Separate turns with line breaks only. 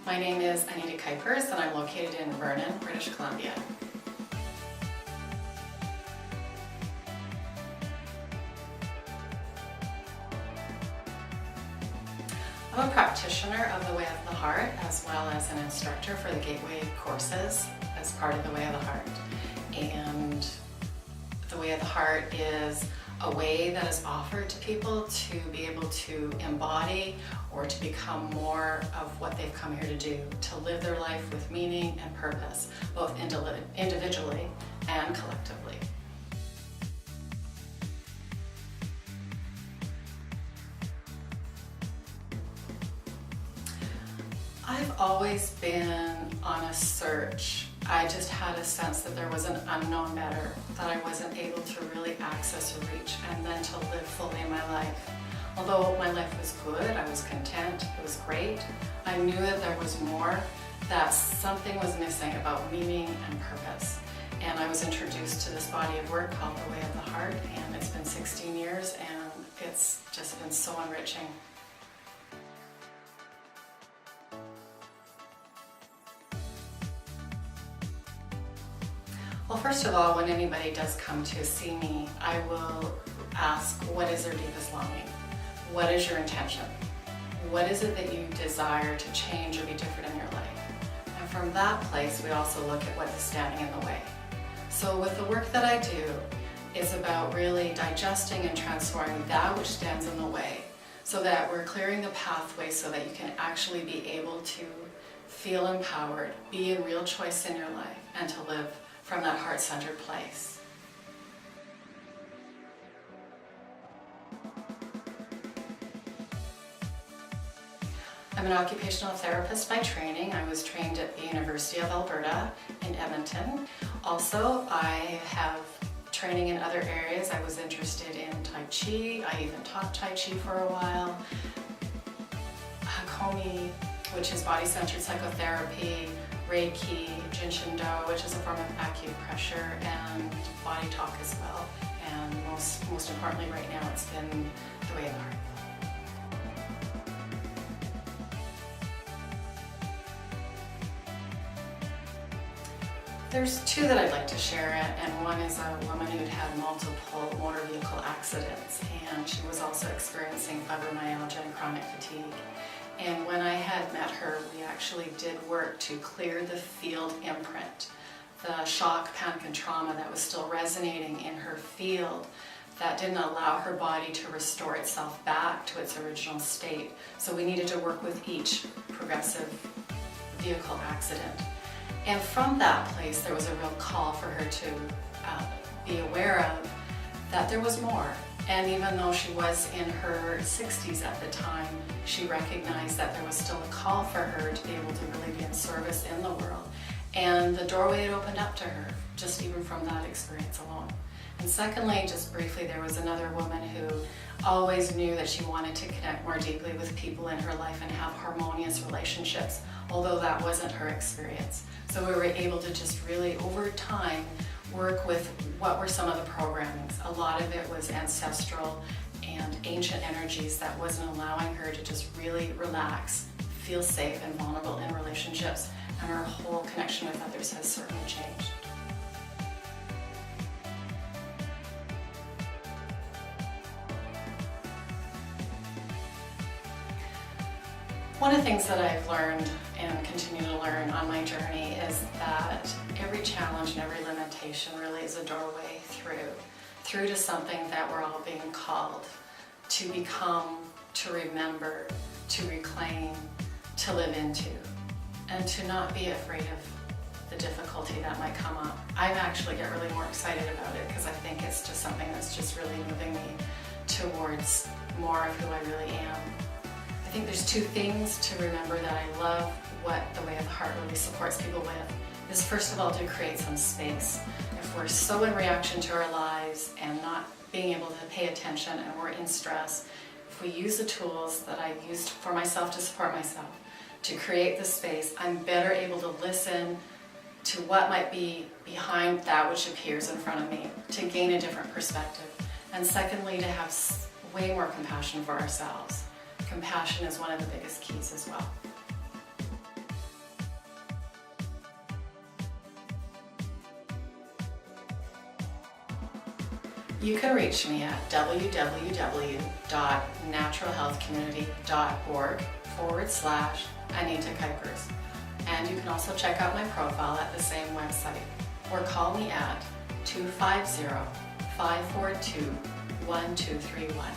My name is Anita Kuipers and I'm located in Vernon, British Columbia. I'm a practitioner of the Way of the Heart as well as an instructor for the Gateway courses as part of the Way of the Heart. And the Way of the Heart is a way that is offered to people to be able to embody or to become more of what they've come here to do, to live their life with meaning and purpose, both individually and collectively. I've always been on a search. I just had a sense that there was an unknown better that I wasn't able to really access or reach, and then to live fully in my life. Although my life was good, I was content, it was great, I knew that there was more, that something was missing about meaning and purpose. And I was introduced to this body of work called the Way of the Heart, and it's been 16 years and it's just been so enriching. Well, first of all, when anybody does come to see me, I will ask, what is their deepest longing? What is your intention? What is it that you desire to change or be different in your life? And from that place, we also look at what is standing in the way. So with the work that I do, it's about really digesting and transforming that which stands in the way, so that we're clearing the pathway so that you can actually be able to feel empowered, be in real choice in your life, and to live from that heart-centered place. I'm an occupational therapist by training. I was trained at the University of Alberta in Edmonton. Also, I have training in other areas. I was interested in Tai Chi. I even taught Tai Chi for a while. Hakomi, which is body-centered psychotherapy, Reiki, Jinshin-Do, which is a form of acupressure, and body talk as well. And most importantly right now, it's been the Way of the Heart. There's two that I'd like to share, and one is a woman who'd had multiple motor vehicle accidents, and she was also experiencing fibromyalgia and chronic fatigue. And when I had met her, we actually did work to clear the field imprint, the shock, panic, and trauma that was still resonating in her field that didn't allow her body to restore itself back to its original state. So we needed to work with each progressive vehicle accident. And from that place, there was a real call for her to be aware of that there was more. And even though she was in her 60s at the time, she recognized that there was still a call for her to be able to really be in service in the world. And the doorway had opened up to her, just even from that experience alone. And secondly, just briefly, there was another woman who always knew that she wanted to connect more deeply with people in her life and have harmonious relationships, although that wasn't her experience. So we were able to just really, over time, work with what were some of the programmings. A lot of it was ancestral and ancient energies that wasn't allowing her to just really relax, feel safe and vulnerable in relationships, and her whole connection with others has certainly changed. One of the things that I've learned and continue to learn on my journey is that every challenge and every limitation really is a doorway through to something that we're all being called to become, to remember, to reclaim, to live into, and to not be afraid of the difficulty that might come up. I actually get really more excited about it because I think it's just something that's just really moving me towards more of who I really am. I think there's two things to remember that I love what the Way of the Heart really supports people with, is first of all to create some space. If we're so in reaction to our lives and not being able to pay attention and we're in stress, if we use the tools that I've used for myself to support myself, to create the space, I'm better able to listen to what might be behind that which appears in front of me, to gain a different perspective. And secondly, to have way more compassion for ourselves. Compassion is one of the biggest keys as well. You can reach me at www.naturalhealthcommunity.org/Anita Kuipers. And you can also check out my profile at the same website, or call me at 250-542-1231.